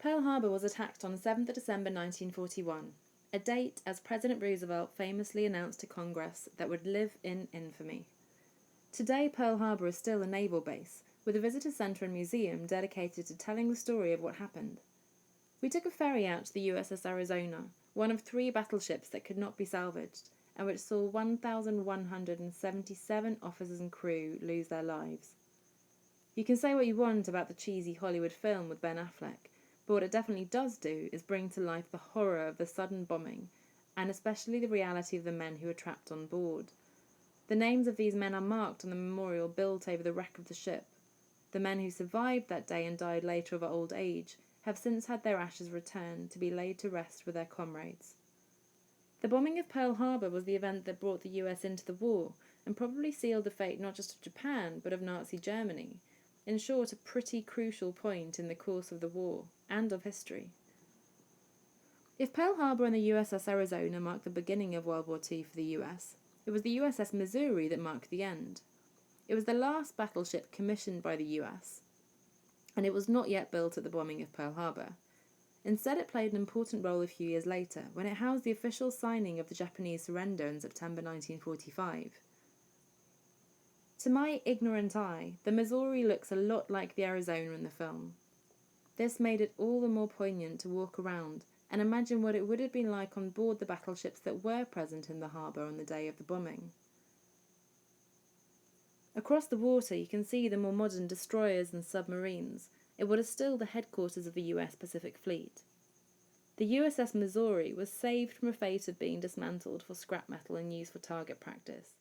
Pearl Harbor was attacked on 7th December 1941, a date, as President Roosevelt famously announced to Congress, that would live in infamy. Today, Pearl Harbor is still a naval base, with a visitor center and museum dedicated to telling the story of what happened. We took a ferry out to the USS Arizona, one of 3 battleships that could not be salvaged, and which saw 1,177 officers and crew lose their lives. You can say what you want about the cheesy Hollywood film with Ben Affleck, but what it definitely does do is bring to life the horror of the sudden bombing, and especially the reality of the men who were trapped on board. The names of these men are marked on the memorial built over the wreck of the ship. The men who survived that day and died later of old age have since had their ashes returned to be laid to rest with their comrades. The bombing of Pearl Harbor was the event that brought the US into the war, and probably sealed the fate not just of Japan, but of Nazi Germany. In short, a pretty crucial point in the course of the war, and of history. If Pearl Harbor and the USS Arizona marked the beginning of World War II for the US, it was the USS Missouri that marked the end. It was the last battleship commissioned by the US, and it was not yet built at the bombing of Pearl Harbor. Instead, it played an important role a few years later, when it housed the official signing of the Japanese surrender in September 1945. To my ignorant eye, the Missouri looks a lot like the Arizona in the film. This made it all the more poignant to walk around and imagine what it would have been like on board the battleships that were present in the harbour on the day of the bombing. Across the water you can see the more modern destroyers and submarines, in what is still the headquarters of the US Pacific Fleet. The USS Missouri was saved from a fate of being dismantled for scrap metal and used for target practice.